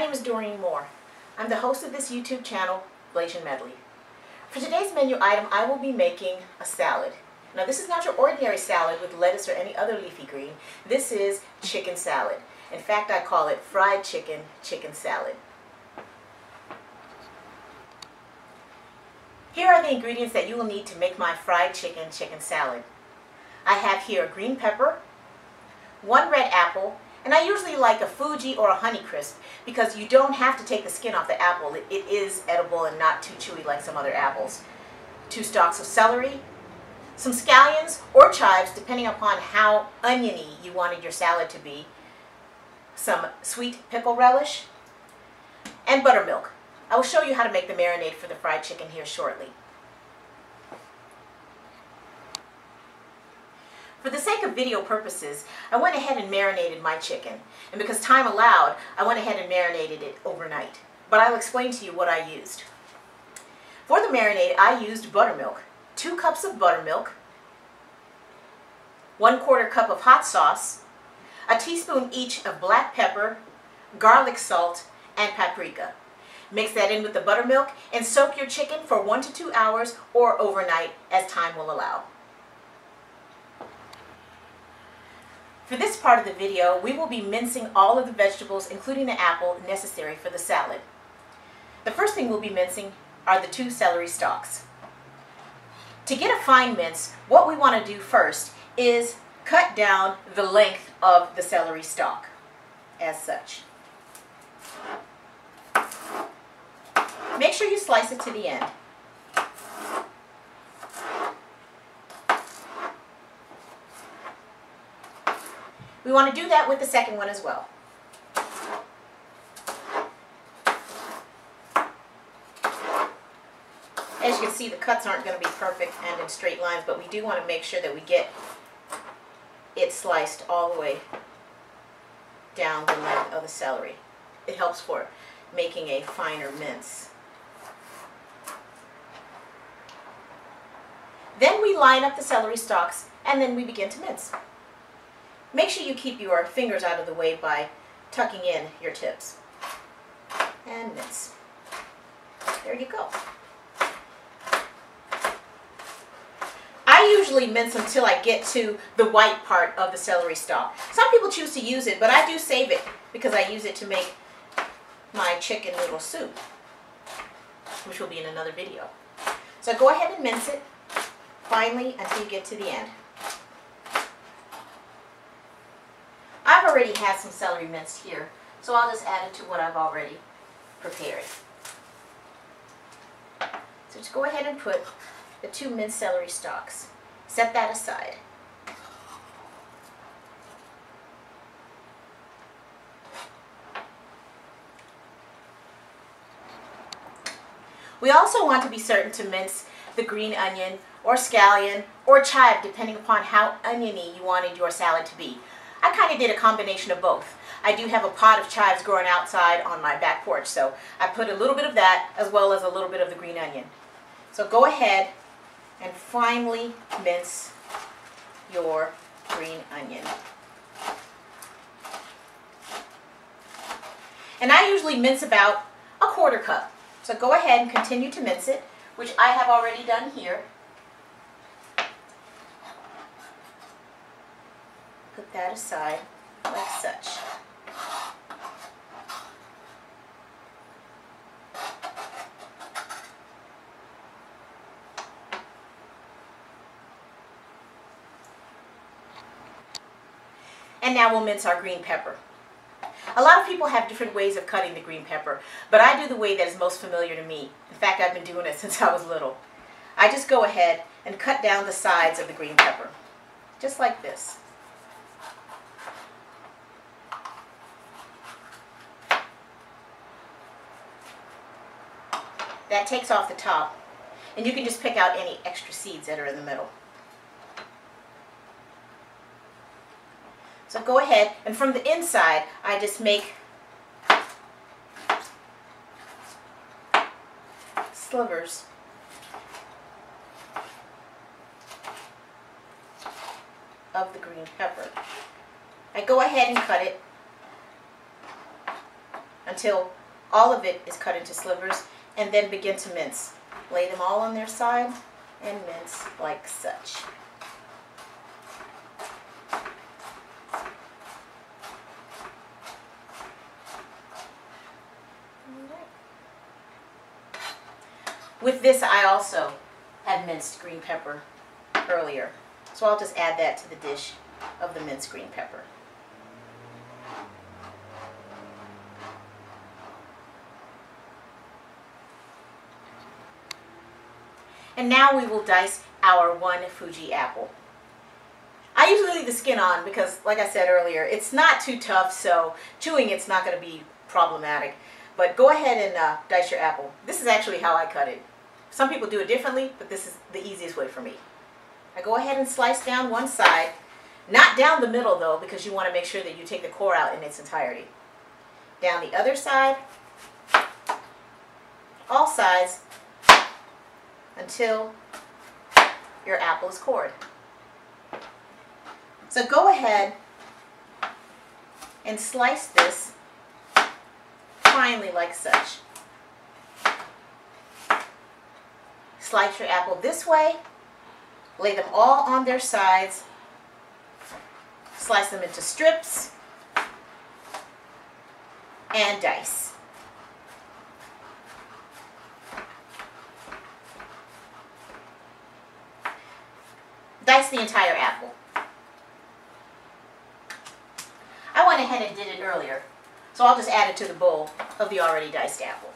name is Doreen Moore. I'm the host of this YouTube channel, Blasian Medley. For today's menu item, I will be making a salad. Now this is not your ordinary salad with lettuce or any other leafy green. This is chicken salad. In fact, I call it fried chicken salad. Here are the ingredients that you will need to make my fried chicken salad. I have here a green pepper, 1 red apple, and I usually like a Fuji or a Honeycrisp because you don't have to take the skin off the apple. It is edible and not too chewy like some other apples. 2 stalks of celery, some scallions or chives depending upon how oniony you wanted your salad to be, some sweet pickle relish, and buttermilk. I will show you how to make the marinade for the fried chicken here shortly. For the sake of video purposes, I went ahead and marinated my chicken. And because time allowed, I went ahead and marinated it overnight. But I'll explain to you what I used. For the marinade, I used buttermilk. 2 cups of buttermilk, 1/4 cup of hot sauce, a teaspoon each of black pepper, garlic salt, and paprika. Mix that in with the buttermilk and soak your chicken for 1 to 2 hours or overnight as time will allow. For this part of the video, we will be mincing all of the vegetables, including the apple, necessary for the salad. The first thing we'll be mincing are the 2 celery stalks. To get a fine mince, what we want to do first is cut down the length of the celery stalk, as such. Make sure you slice it to the end. We want to do that with the second one as well. As you can see, the cuts aren't going to be perfect and in straight lines, but we do want to make sure that we get it sliced all the way down the length of the celery. It helps for making a finer mince. Then we line up the celery stalks and then we begin to mince. Make sure you keep your fingers out of the way by tucking in your tips. And mince. There you go. I usually mince until I get to the white part of the celery stalk. Some people choose to use it, but I do save it because I use it to make my chicken noodle soup, which will be in another video. So go ahead and mince it finely until you get to the end. I've already had some celery minced here, so I'll just add it to what I've already prepared. So just go ahead and put the 2 minced celery stalks. Set that aside. We also want to be certain to mince the green onion or scallion or chive depending upon how oniony you wanted your salad to be. I kind of did a combination of both. I do have a pot of chives growing outside on my back porch, so I put a little bit of that as well as a little bit of the green onion. So go ahead and finely mince your green onion. And I usually mince about 1/4 cup. So go ahead and continue to mince it, which I have already done here. Put that aside like such. And now we'll mince our green pepper. A lot of people have different ways of cutting the green pepper, but I do the way that is most familiar to me. In fact, I've been doing it since I was little. I just go ahead and cut down the sides of the green pepper, just like this. That takes off the top, and you can just pick out any extra seeds that are in the middle. So go ahead, and from the inside, I just make slivers of the green pepper. I go ahead and cut it until All of it is cut into slivers, and then begin to mince. Lay them all on their side and mince like such. With this, I also had minced green pepper earlier, so I'll just add that to the dish of the minced green pepper. And now we will dice our one Fuji apple. I usually leave the skin on because, like I said earlier, it's not too tough, so chewing it's not going to be problematic. But go ahead and dice your apple. This is actually how I cut it. Some people do it differently, but this is the easiest way for me. I go ahead and slice down one side, not down the middle though, because you want to make sure that you take the core out in its entirety. Down the other side, all sides, until your apple is cored. So go ahead and slice this finely like such. Slice your apple this way, lay them all on their sides, slice them into strips, and dice. Dice the entire apple. I went ahead and did it earlier, so I'll just add it to the bowl of the already diced apple.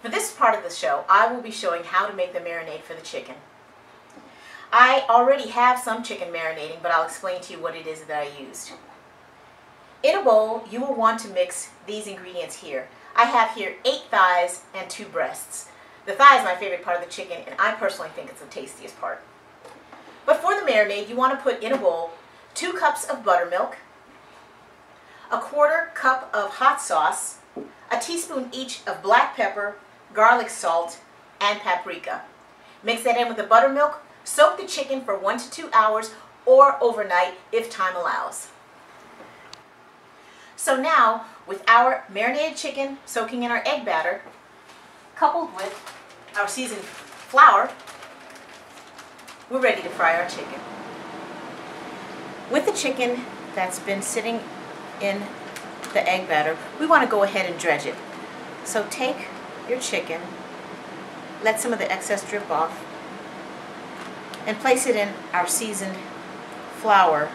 For this part of the show, I will be showing how to make the marinade for the chicken. I already have some chicken marinating, but I'll explain to you what it is that I used. In a bowl, you will want to mix these ingredients here. I have here 8 thighs and 2 breasts. The thigh is my favorite part of the chicken, and I personally think it's the tastiest part. But for the marinade, you want to put in a bowl 2 cups of buttermilk, a 1/4 cup of hot sauce, a teaspoon each of black pepper, garlic salt, and paprika. Mix that in with the buttermilk. Soak the chicken for 1 to 2 hours or overnight if time allows. So now, with our marinated chicken soaking in our egg batter, coupled with our seasoned flour, we're ready to fry our chicken. With the chicken that's been sitting in the egg batter, we want to go ahead and dredge it. So take your chicken, let some of the excess drip off, and place it in our seasoned flour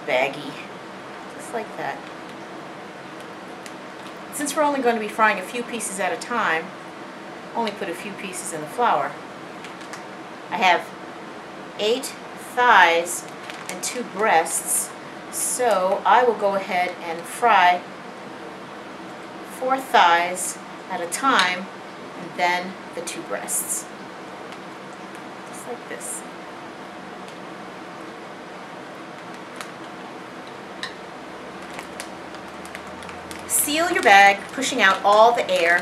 baggie, just like that. Since we're only going to be frying a few pieces at a time, only put a few pieces in the flour. I have 8 thighs and 2 breasts, so I will go ahead and fry 4 thighs at a time, and then the 2 breasts. Just like this. Seal your bag, pushing out all the air,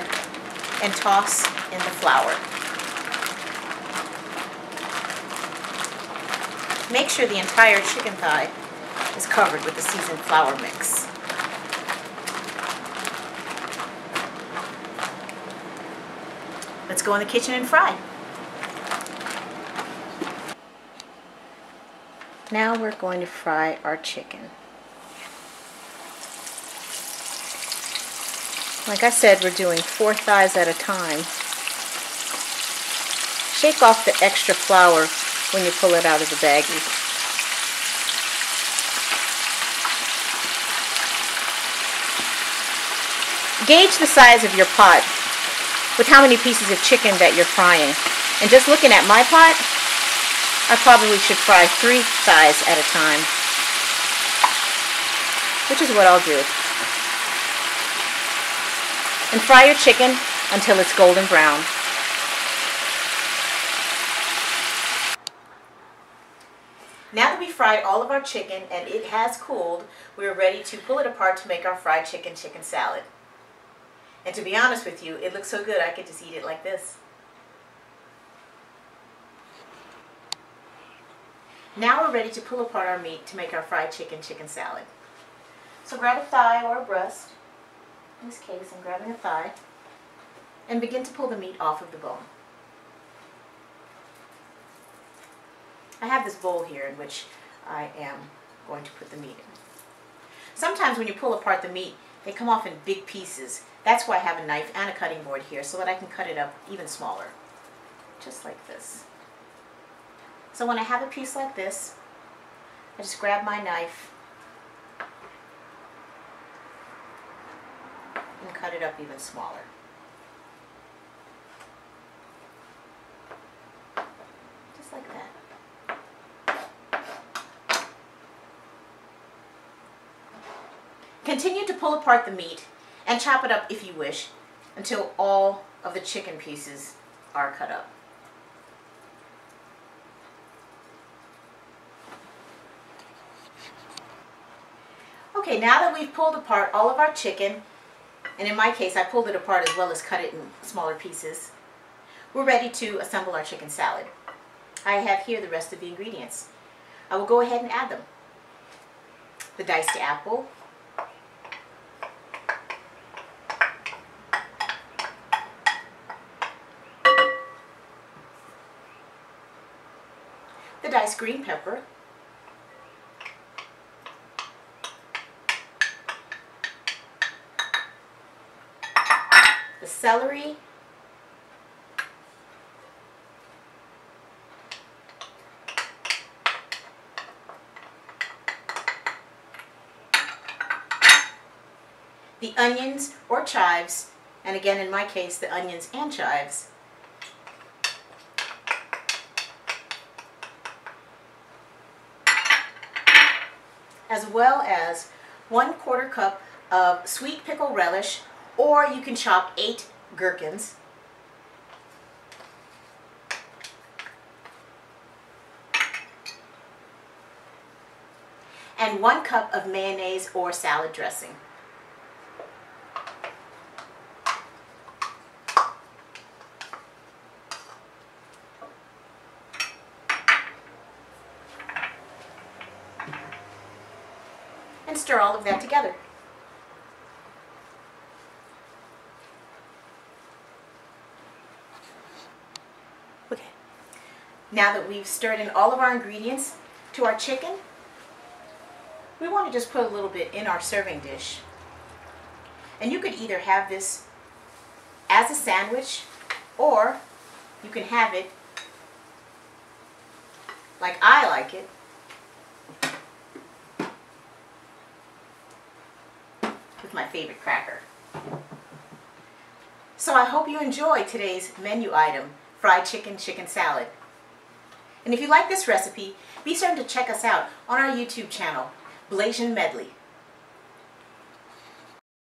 and toss in the flour. Make sure the entire chicken thigh is covered with the seasoned flour mix. Let's go in the kitchen and fry. Now we're going to fry our chicken. Like I said, we're doing 4 thighs at a time. Shake off the extra flour when you pull it out of the baggie. Gauge the size of your pot with how many pieces of chicken that you're frying. And just looking at my pot, I probably should fry 3 thighs at a time, which is what I'll do. And fry your chicken until it's golden brown. Now that we've fried all of our chicken and it has cooled, we're ready to pull it apart to make our fried chicken salad. And to be honest with you, it looks so good I could just eat it like this. Now we're ready to pull apart our meat to make our fried chicken salad. So grab a thigh or a breast. In this case, I'm grabbing a thigh. And begin to pull the meat off of the bone. I have this bowl here in which I am going to put the meat in. Sometimes when you pull apart the meat, they come off in big pieces. That's why I have a knife and a cutting board here so that I can cut it up even smaller. Just like this. So when I have a piece like this, I just grab my knife and cut it up even smaller. Just like that. Continue to pull apart the meat and chop it up if you wish until all of the chicken pieces are cut up. Okay, now that we've pulled apart all of our chicken, and in my case I pulled it apart as well as cut it in smaller pieces, we're ready to assemble our chicken salad. I have here the rest of the ingredients. I will go ahead and add them. The diced apple, the diced green pepper, the celery, the onions or chives, and again in my case the onions and chives, as well as 1/4 cup of sweet pickle relish, or you can chop 8 gherkins, and 1 cup of mayonnaise or salad dressing. And stir all of that together. Okay. Now that we've stirred in all of our ingredients to our chicken, we want to just put a little bit in our serving dish. And you could either have this as a sandwich, or you can have it like I like it, with my favorite cracker. So I hope you enjoy today's menu item, fried chicken salad. And if you like this recipe, be certain to check us out on our YouTube channel, Blasian Medley.